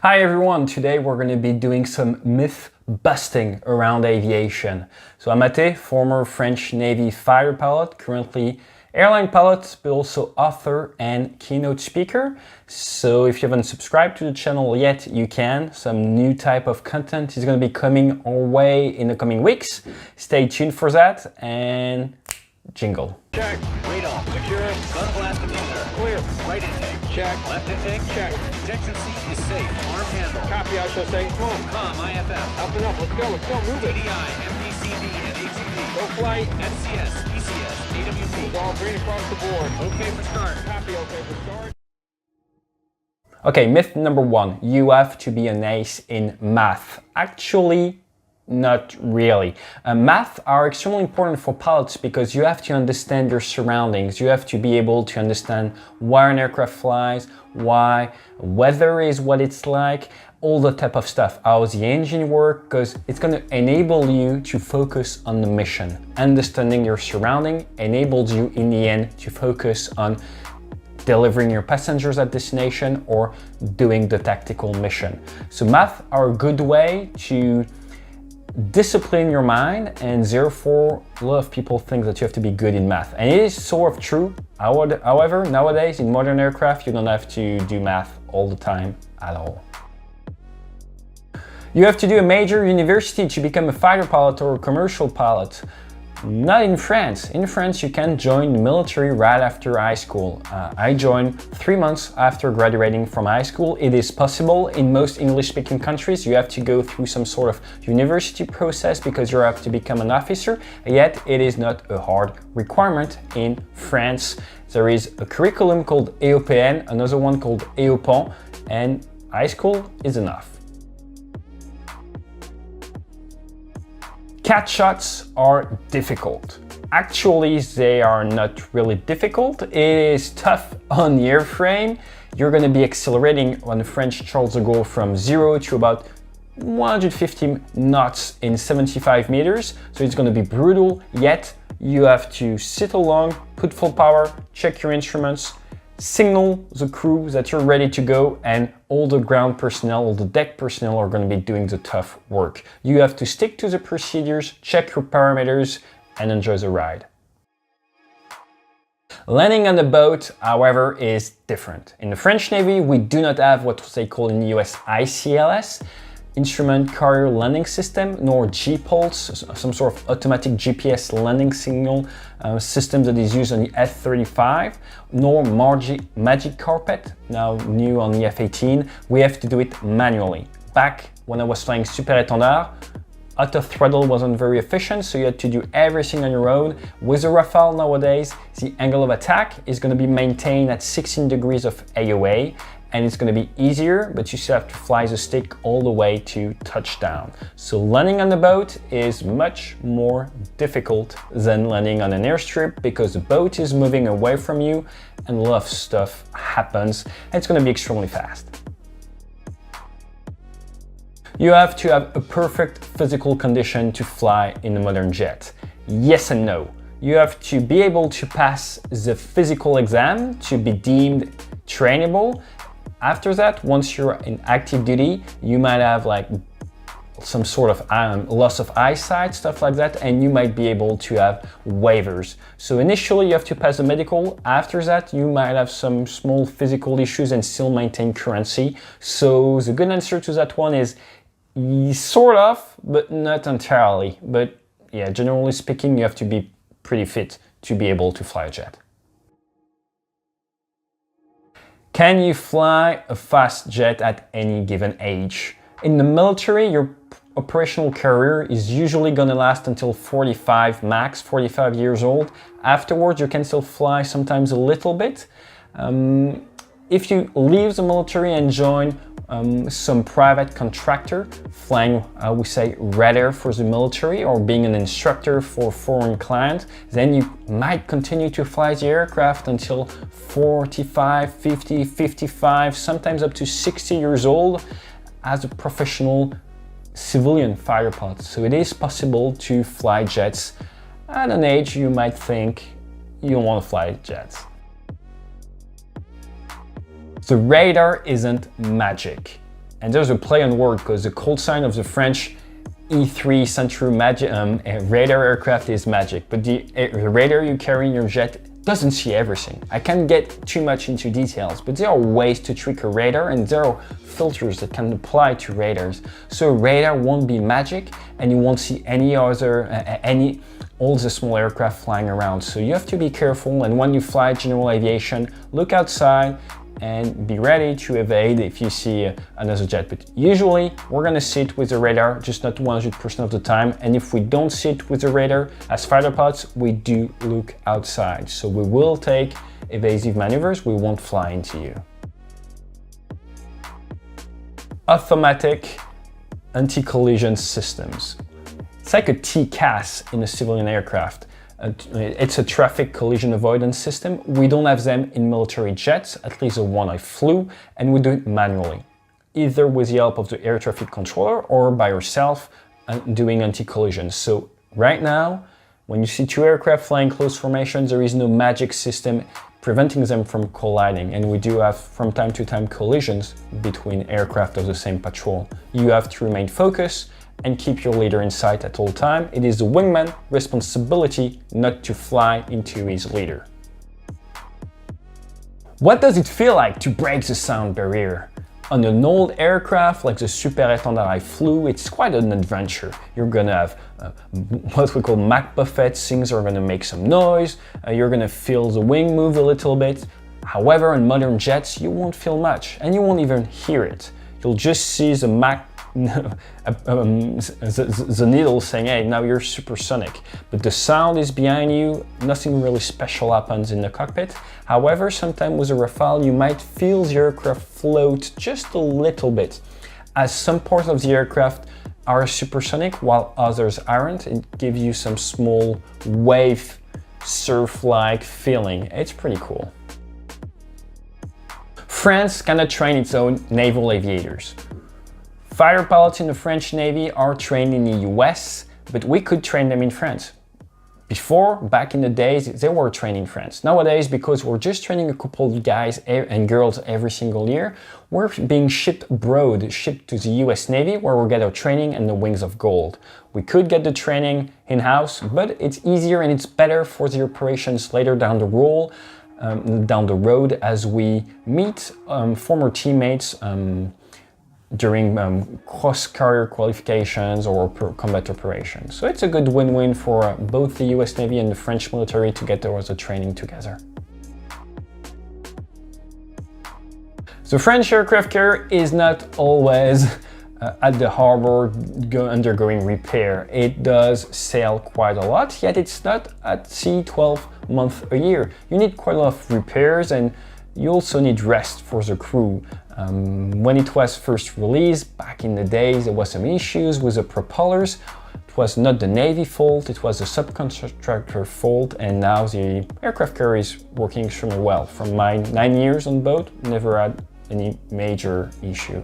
Hi everyone, today we're going to be doing some myth busting around aviation. So I'm Mathé, former French Navy fighter pilot, currently airline pilot, but also author and keynote speaker. So if you haven't subscribed to the channel yet, you can. Some new type of content is going to be coming our way in the coming weeks. Stay tuned for that and jingle. Check. Radar. Secure. Gun blast emitter. Clear. Right intake. Check. Left intake. Check. Detection seat is safe. Arm handle. Copy. I shall say. Boom. Com. IFF. Up and up. Let's go. Let's go. Move it. DDI. MDCD and ATV. Go flight. NCS. ECS. AWP. All green across the board. Okay for start. Copy. Okay for start. Okay, myth number one. You have to be an ace in math. Actually, not really. Math are extremely important for pilots because you have to understand your surroundings. You have to be able to understand why an aircraft flies, why weather is what it's like, all the type of stuff, how the engine works, because it's going to enable you to focus on the mission. Understanding your surrounding enables you in the end to focus on delivering your passengers at destination or doing the tactical mission. So math are a good way to discipline your mind, and therefore a lot of people think that you have to be good in math, and it is sort of true. However, nowadays in modern aircraft you don't have to do math all the time at all. You have to do a major university to become a fighter pilot or a commercial pilot. Not in France. In France, you can join the military right after high school. I joined 3 months after graduating from high school. It is possible in most English-speaking countries. You have to go through some sort of university process because you have to become an officer, yet it is not a hard requirement in France. There is a curriculum called EOPN, another one called EOPON, and high school is enough. Cat shots are difficult. Actually, they are not really difficult. It is tough on the airframe. You're going to be accelerating on the French Charles de Gaulle from 0 to about 150 knots in 75 meters. So it's going to be brutal, yet you have to sit along, put full power, check your instruments, signal the crew that you're ready to go, and all the ground personnel, all the deck personnel are going to be doing the tough work. You have to stick to the procedures, check your parameters, and enjoy the ride. Landing on the boat, however, is different. In the French Navy, we do not have what they call in the US ICLS, Instrument Carrier Landing System, nor G-Pulse, some sort of automatic GPS landing signal system that is used on the F-35, nor Magic Carpet, now new on the F-18. We have to do it manually. Back when I was flying Super Étendard, auto throttle wasn't very efficient, so you had to do everything on your own. With the Rafale nowadays, the angle of attack is going to be maintained at 16 degrees of AOA, and it's going to be easier, but you still have to fly the stick all the way to touchdown. So landing on the boat is much more difficult than landing on an airstrip because the boat is moving away from you and a lot of stuff happens, and it's going to be extremely fast. You have to have a perfect physical condition to fly in a modern jet. Yes and no. You have to be able to pass the physical exam to be deemed trainable. After that, once you're in active duty, you might have like some sort of loss of eyesight, stuff like that, and you might be able to have waivers. So initially you have to pass the medical. After that, you might have some small physical issues and still maintain currency. So the good answer to that one is sort of, but not entirely. But yeah, generally speaking, you have to be pretty fit to be able to fly a jet. Can you fly a fast jet at any given age? In the military, your operational career is usually going to last until 45 max, 45 years old. Afterwards, you can still fly sometimes a little bit. If you leave the military and join some private contractor, flying, I would say, radar for the military or being an instructor for foreign clients, then you might continue to fly the aircraft until 45, 50, 55, sometimes up to 60 years old as a professional civilian fighter pilot. So it is possible to fly jets at an age you might think you don't want to fly jets. The radar isn't magic. And there's a play on word because the call sign of the French E3 Century radar aircraft is magic, but the radar you carry in your jet doesn't see everything. I can't get too much into details, but there are ways to trick a radar and there are filters that can apply to radars. So a radar won't be magic and you won't see any other, all the small aircraft flying around. So you have to be careful, and when you fly general aviation, look outside and be ready to evade if you see another jet. But usually we're gonna sit with the radar, just not 100% of the time. And if we don't sit with the radar, as fighter pilots, we do look outside. So we will take evasive maneuvers, we won't fly into you. Automatic anti-collision systems. It's like a TCAS in a civilian aircraft. It's a traffic collision avoidance system. We don't have them in military jets, at least the one I flew, and we do it manually, either with the help of the air traffic controller or by yourself doing anti-collision. So right now, when you see two aircraft flying close formations, there is no magic system preventing them from colliding, and we do have from time to time collisions between aircraft of the same patrol. You have to remain focused and keep your leader in sight at all time. It is the wingman's responsibility not to fly into his leader. What does it feel like to break the sound barrier? On an old aircraft like the Super Étendard I flew, it's quite an adventure. You're gonna have what we call Mac buffets, things are gonna make some noise, you're gonna feel the wing move a little bit. However, on modern jets, you won't feel much, and you won't even hear it. You'll just see the Mac the needle saying, hey, now you're supersonic. But the sound is behind you, nothing really special happens in the cockpit. However, sometimes with a Rafale, you might feel the aircraft float just a little bit, as some parts of the aircraft are supersonic while others aren't. It gives you some small wave surf-like feeling. It's pretty cool. France cannot train its own naval aviators. Fighter pilots in the French Navy are trained in the US, but we could train them in France. Before, back in the days, they were trained in France. Nowadays, because we're just training a couple of guys and girls every single year, we're being shipped abroad, shipped to the US Navy, where we'll get our training and the wings of gold. We could get the training in-house, but it's easier and it's better for the operations later down the road as we meet former teammates during cross-carrier qualifications or combat operations. So it's a good win-win for both the US Navy and the French military to get towards the training together. The French aircraft carrier is not always at the harbor undergoing repair. It does sail quite a lot, yet it's not at sea 12 months a year. You need quite a lot of repairs, and you also need rest for the crew. When it was first released, back in the days, there was some issues with the propellers. It was not the Navy fault, it was the subcontractor fault, and now the aircraft carrier is working extremely well. From my 9 years on boat, never had any major issue.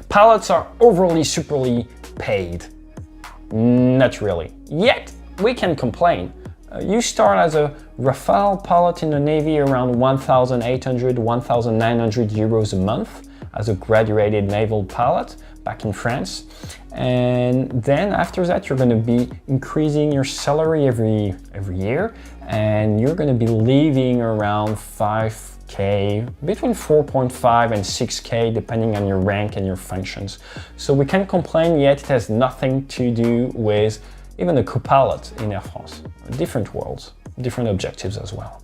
Pilots are overly, superly paid. Not really. Yet, we can complain. You start as a Rafale pilot in the Navy around 1,800, 1,900 euros a month as a graduated naval pilot back in France. And then after that, you're going to be increasing your salary every year, and you're going to be leaving around 5K, between 4.5 and 6K, depending on your rank and your functions. So we can't complain, yet it has nothing to do with even a co-pilot in Air France. Different worlds, different objectives as well.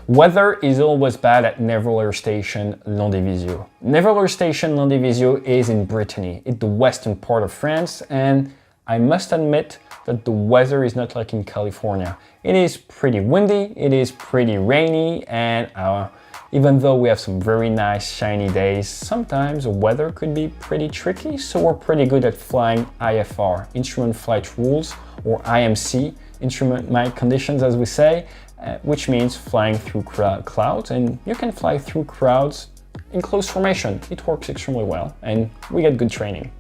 Weather is always bad at Naval Air Station Landivisiau. Naval Air Station Landivisiau is in Brittany, in the western part of France, and I must admit that the weather is not like in California. It is pretty windy, it is pretty rainy, and even though we have some very nice shiny days, sometimes the weather could be pretty tricky, so we're pretty good at flying IFR, Instrument Flight Rules, or IMC, Instrument Mike Conditions as we say, which means flying through clouds, and you can fly through crowds in close formation. It works extremely well, and we get good training.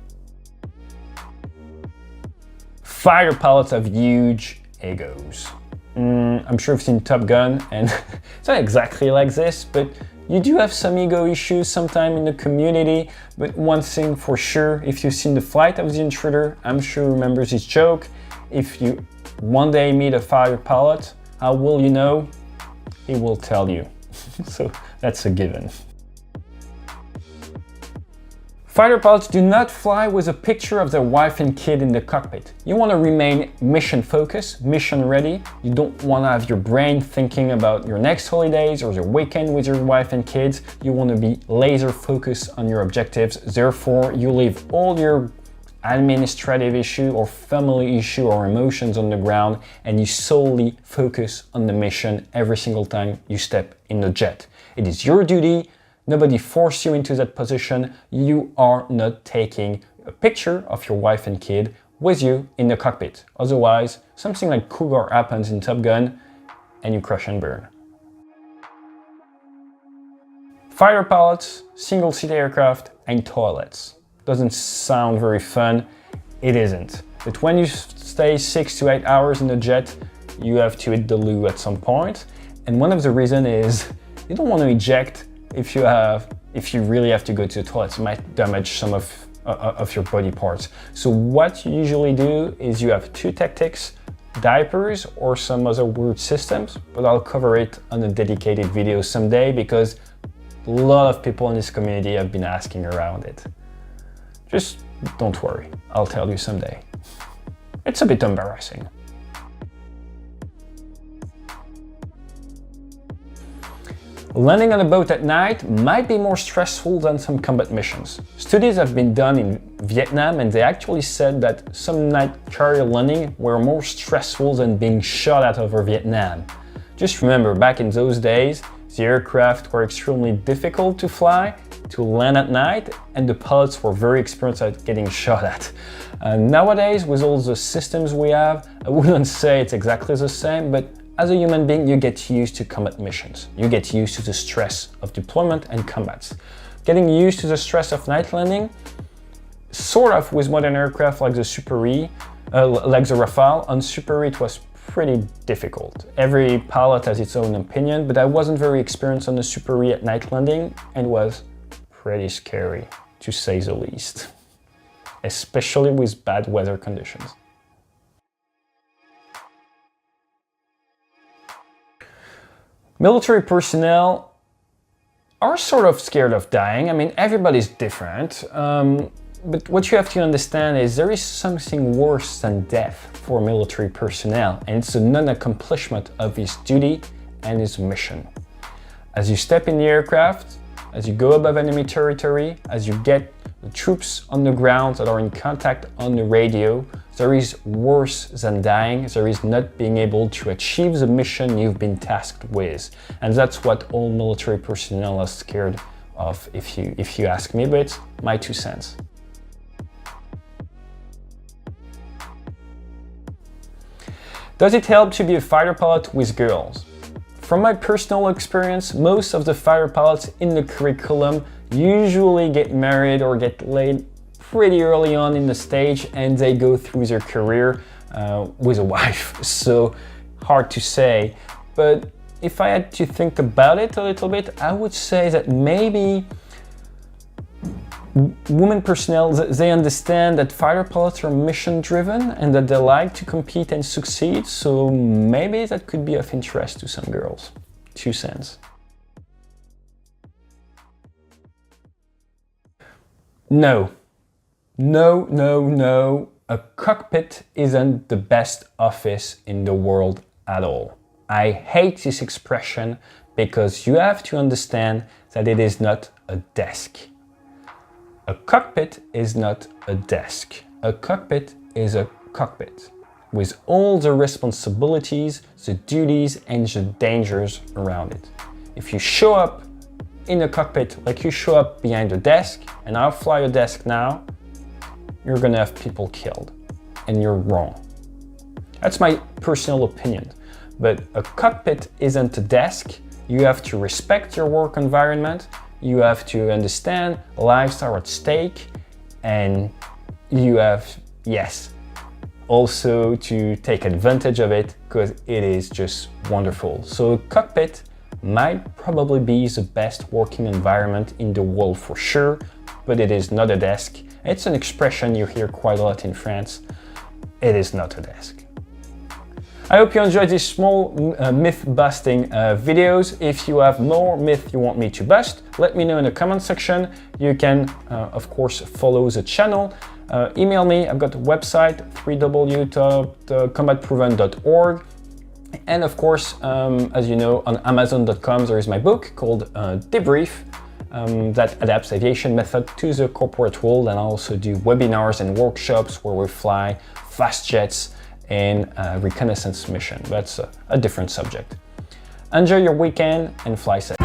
Fighter pilots have huge egos. I'm sure you've seen Top Gun, and it's not exactly like this, but You do have some ego issues sometime in the community, but one thing for sure, if you've seen The Flight of the Intruder, I'm sure you remember this joke. If you one day meet a fighter pilot, how will you know? He will tell you. So that's a given. Fighter pilots do not fly with a picture of their wife and kid in the cockpit. You want to remain mission focused, mission ready. You don't want to have your brain thinking about your next holidays or your weekend with your wife and kids. You want to be laser focused on your objectives. Therefore, you leave all your administrative issue or family issue or emotions on the ground and you solely focus on the mission every single time you step in the jet. It is your duty. Nobody forced you into that position. You are not taking a picture of your wife and kid with you in the cockpit. Otherwise, something like Cougar happens in Top Gun and you crash and burn. Fighter pilots, single-seat aircraft, and toilets. Doesn't sound very fun. It isn't. But when you stay 6 to 8 hours in the jet, you have to hit the loo at some point. And one of the reasons is you don't want to eject if you really have to go to the toilet. It might damage some of your body parts. So what you usually do is you have two tactics, diapers or some other weird systems, but I'll cover it on a dedicated video someday because a lot of people in this community have been asking around it. Just don't worry, I'll tell you someday. It's a bit embarrassing. Landing on a boat at night might be more stressful than some combat missions. Studies have been done in Vietnam and they actually said that some night carrier landing were more stressful than being shot at over Vietnam. Just remember, back in those days, the aircraft were extremely difficult to fly, to land at night, and the pilots were very experienced at getting shot at. Nowadays, with all the systems we have, I wouldn't say it's exactly the same, but as a human being, you get used to combat missions. You get used to the stress of deployment and combats. Getting used to the stress of night landing, sort of with modern aircraft like the Super E, like the Rafale. On Super E, it was pretty difficult. Every pilot has its own opinion, but I wasn't very experienced on the Super E at night landing and was pretty scary, to say the least, especially with bad weather conditions. Military personnel are sort of scared of dying. I mean, everybody's different, but what you have to understand is there is something worse than death for military personnel, and it's a non-accomplishment of his duty and his mission. As you step in the aircraft, as you go above enemy territory, as you get the troops on the ground that are in contact on the radio, there is worse than dying. There is not being able to achieve the mission you've been tasked with. And that's what all military personnel are scared of, if you ask me, but it's my 2 cents. Does it help to be a fighter pilot with girls? From my personal experience, most of the fighter pilots in the curriculum usually get married or get laid pretty early on in the stage and they go through their career with a wife. So hard to say, but if I had to think about it a little bit, I would say that maybe women personnel, they understand that fighter pilots are mission driven and that they like to compete and succeed, so maybe that could be of interest to some girls. 2 cents. No. No. A cockpit isn't the best office in the world at all. I hate this expression because you have to understand that it is not a desk. A cockpit is not a desk. A cockpit is a cockpit with all the responsibilities, the duties, and the dangers around it. If you show up in a cockpit like you show up behind a desk, and I'll fly a desk now, you're gonna have people killed, and you're wrong. That's my personal opinion, but a cockpit isn't a desk. You have to respect your work environment, you have to understand lives are at stake, and you have, yes, also to take advantage of it because it is just wonderful. So a cockpit might probably be the best working environment in the world for sure, but it is not a desk. It's an expression you hear quite a lot in France. It is not a desk. I hope you enjoyed these small myth-busting videos. If you have more myth you want me to bust, let me know in the comment section. You can, of course, follow the channel. Email me. I've got a website, www.combatproven.org. And of course, as you know, on Amazon.com there is my book called Debrief that adapts aviation method to the corporate world, and I also do webinars and workshops where we fly fast jets in a reconnaissance mission. That's a different subject. Enjoy your weekend and fly safe.